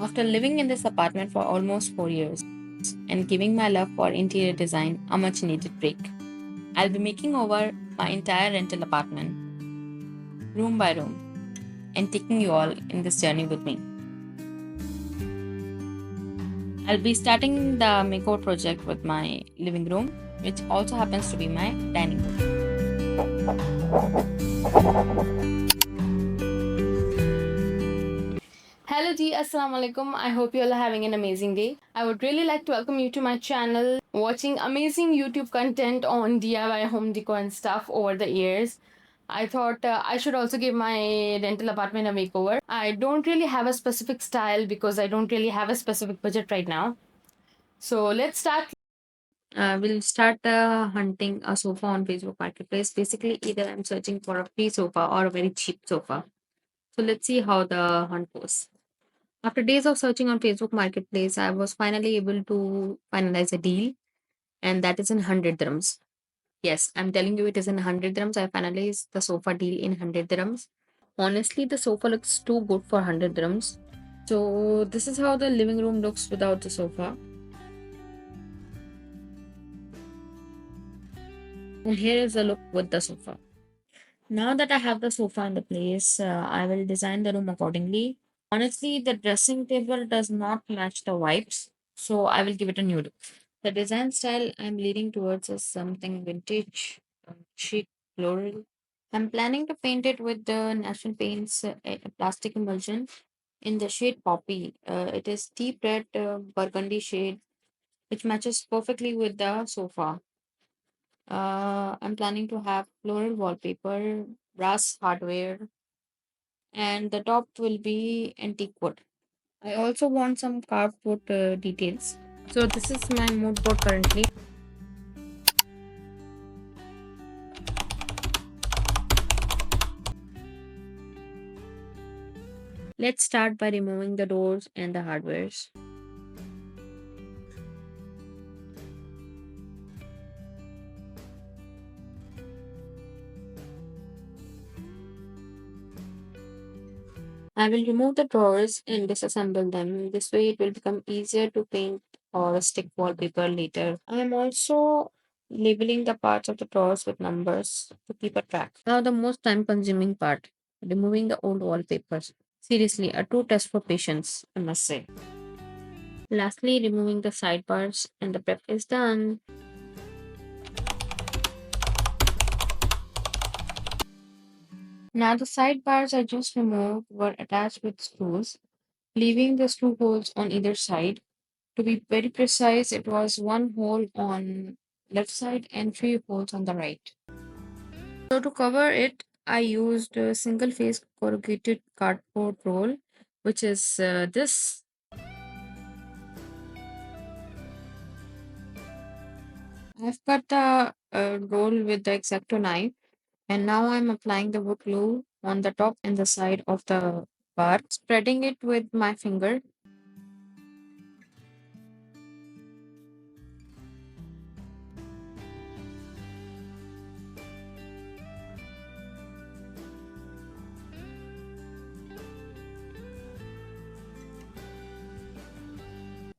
After living in this apartment for almost 4 years and giving my love for interior design a much needed break, I'll be making over my entire rental apartment, room by room, and taking you all in this journey with me. I'll be starting the makeover project with my living room, which also happens to be my dining room. Hello Ji, Assalamu alaikum. I hope you all are having an amazing day. I would really like to welcome you to my channel, watching amazing YouTube content on DIY home decor and stuff over the years. I thought I should also give my rental apartment a makeover. I don't really have a specific style because I don't really have a specific budget right now. So let's start. We'll start hunting a sofa on Facebook Marketplace. Basically, either I'm searching for a free sofa or a very cheap sofa. So let's see how the hunt goes. After days of searching on Facebook Marketplace, I was finally able to finalize a deal, and that is in 100 dirhams. Yes, I'm telling you, it is in 100 dirhams. I finalized the sofa deal in 100 dirhams. Honestly, the sofa looks too good for 100 dirhams. So, this is how the living room looks without the sofa. And here is the look with the sofa. Now that I have the sofa in the place, I will design the room accordingly. Honestly, the dressing table does not match the vibes, so I will give it a new look. The design style I'm leaning towards is something vintage, chic, floral. I'm planning to paint it with the National Paints a plastic emulsion in the shade Poppy. It is deep red burgundy shade, which matches perfectly with the sofa. I'm planning to have floral wallpaper, brass hardware, and the top will be antique wood. I also want some carved wood details. So this is my mood board currently. Let's start by removing the doors and the hardwares. I will remove the drawers and disassemble them. This way it will become easier to paint or stick wallpaper later. I am also labeling the parts of the drawers with numbers to keep a track. Now the most time consuming part, removing the old wallpapers. Seriously, a true test for patience, I must say. Lastly, removing the sidebars and the prep is done. Now the sidebars I just removed were attached with screws, leaving the screw holes on either side. To be very precise, it was one hole on left side and three holes on the right. So to cover it, I used a single face corrugated cardboard roll, which is this. I've cut the roll with the X-Acto knife, and now I'm applying the wood glue on the top and the side of the bar, spreading it with my finger.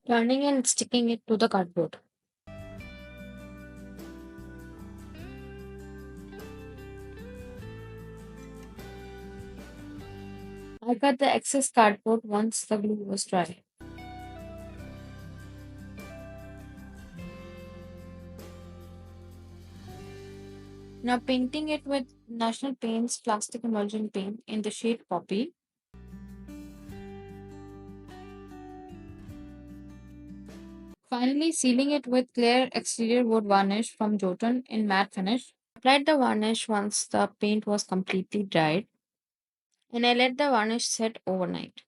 Turning and sticking it to the cardboard. I cut the excess cardboard once the glue was dry. Now painting it with National Paints plastic emulsion paint in the shade Poppy. Finally sealing it with clear exterior wood varnish from Jotun in matte finish. Applied the varnish once the paint was completely dried, and I let the varnish set overnight.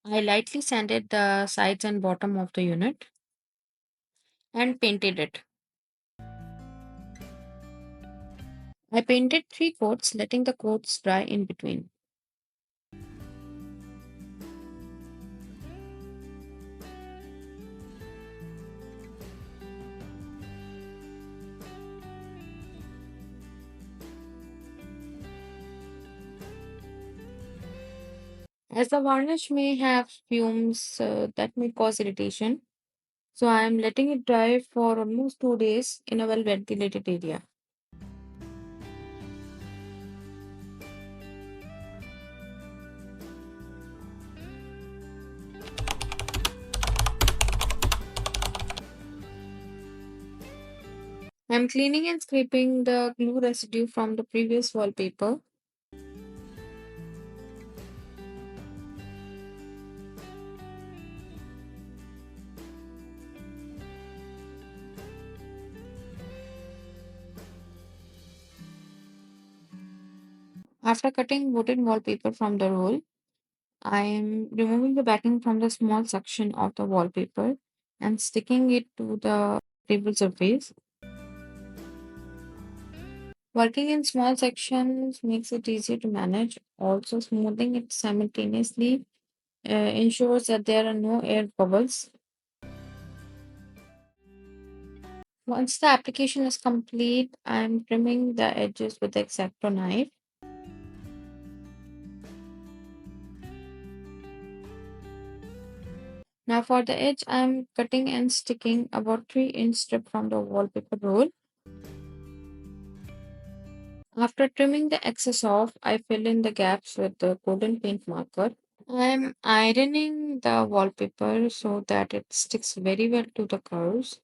I lightly sanded the sides and bottom of the unit and painted it. I painted 3 coats, letting the coats dry in between. as the varnish may have fumes that may cause irritation. So I am letting it dry for almost 2 days in a well ventilated area. I'm cleaning and scraping the glue residue from the previous wallpaper. After cutting wooden wallpaper from the roll, I am removing the backing from the small section of the wallpaper and sticking it to the table surface. Working in small sections makes it easier to manage. Also, smoothing it simultaneously ensures that there are no air bubbles. Once the application is complete, I am trimming the edges with the X-Acto knife. Now for the edge, I am cutting and sticking about 3-inch strip from the wallpaper roll. After trimming the excess off, I fill in the gaps with the golden paint marker. I'm ironing the wallpaper so that it sticks very well to the curves.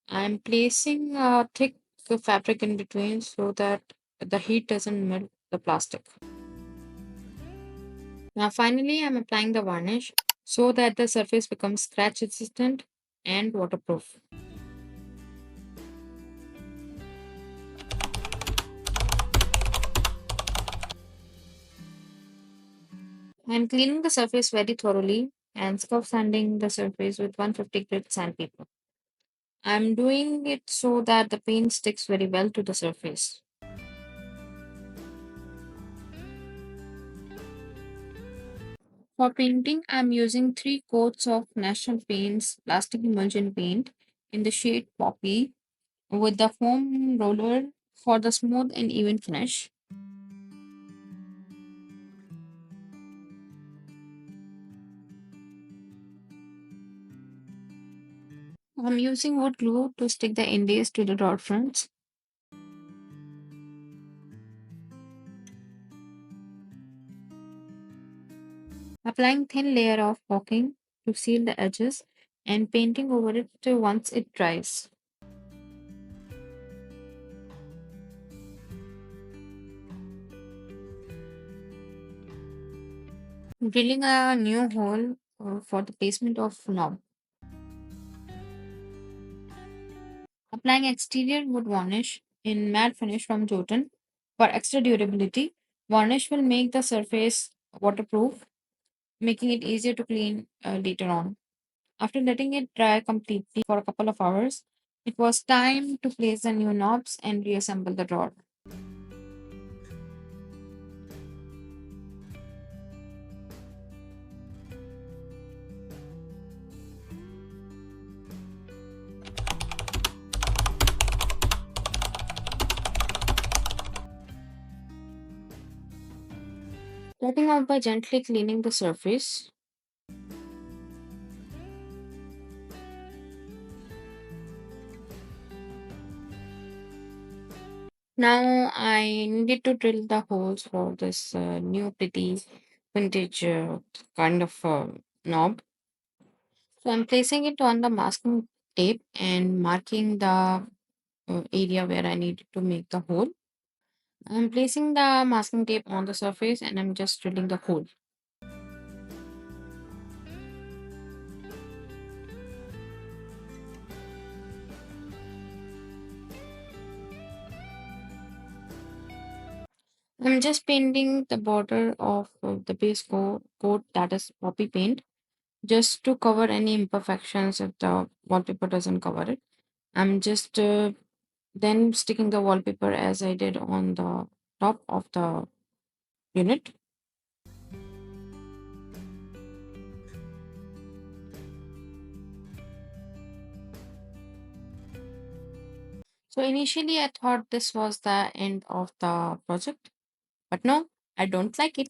I'm placing a thick fabric in between so that the heat doesn't melt the plastic. Now finally, I'm applying the varnish so that the surface becomes scratch resistant and waterproof. I'm cleaning the surface very thoroughly and scuff sanding the surface with 150 grit sandpaper. I'm doing it so that the paint sticks very well to the surface. For painting, I'm using 3 coats of National Paints plastic emulsion paint in the shade Poppy with the foam roller for the smooth and even finish. I'm using wood glue to stick the inlays to the door fronts. Applying thin layer of caulking to seal the edges and painting over it once it dries. Drilling a new hole for the placement of knob. Applying exterior wood varnish in matte finish from Jotun for extra durability. Varnish will make the surface waterproof, making it easier to clean later on. After letting it dry completely for a couple of hours, it was time to place the new knobs and reassemble the drawer. Starting off by gently cleaning the surface. Now I needed to drill the holes for this new pretty vintage kind of knob. So I'm placing it on the masking tape and marking the area where I need to make the hole. I'm placing the masking tape on the surface and I'm just drilling the hole. I'm just painting the border of the base coat that is poppy paint just to cover any imperfections if the wallpaper doesn't cover it. I'm just then sticking the wallpaper as I did on the top of the unit. So initially I thought this was the end of the project, but no, I don't like it.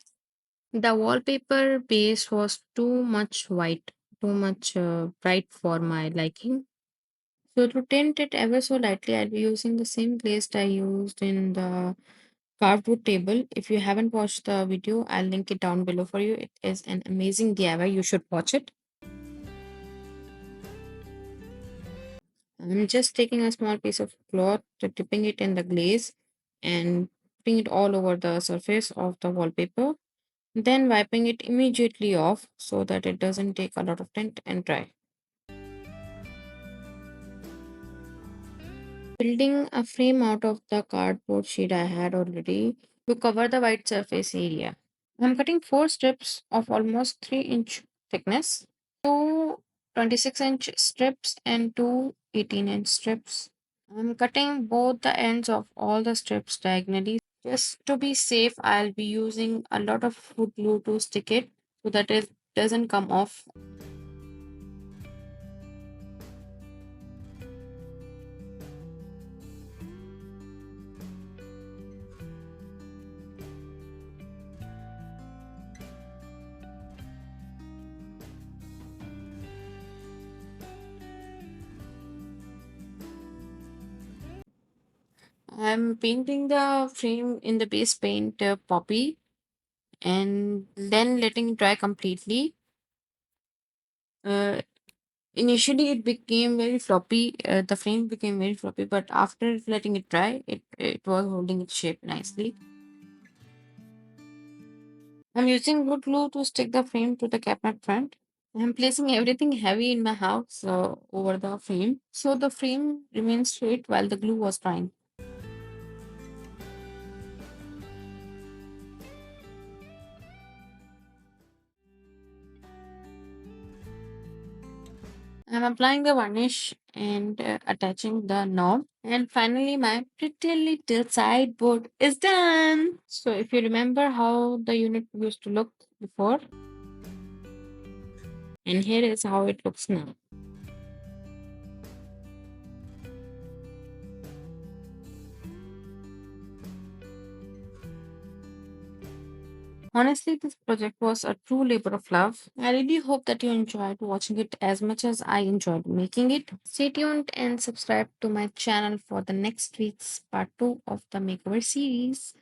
The wallpaper base was too much white, too much bright for my liking. So to tint it ever so lightly, I'll be using the same glaze I used in the cardboard table. If you haven't watched the video, I'll link it down below for you. It is an amazing DIY. You should watch it. I'm just taking a small piece of cloth, dipping it in the glaze, and putting it all over the surface of the wallpaper. Then wiping it immediately off so that it doesn't take a lot of tint and dry. Building a frame out of the cardboard sheet I had already to cover the white surface area. I'm cutting four strips of almost 3-inch thickness, two 26-inch strips and two 18-inch strips. I'm cutting both the ends of all the strips diagonally. Just to be safe, I'll be using a lot of wood glue to stick it so that it doesn't come off. I'm painting the frame in the base paint poppy and then letting it dry completely. Uh, Initially, it became very floppy. The frame became very floppy, but after letting it dry, it was holding its shape nicely. I'm using wood glue to stick the frame to the cabinet front. I'm placing everything heavy in my house over the frame, so the frame remains straight while the glue was drying. I'm applying the varnish and attaching the knob. And finally, my pretty little sideboard is done. So if you remember how the unit used to look before, and here is how it looks now. Honestly, this project was a true labor of love. I really hope that you enjoyed watching it as much as I enjoyed making it. Stay tuned and subscribe to my channel for the next week's part 2 of the makeover series.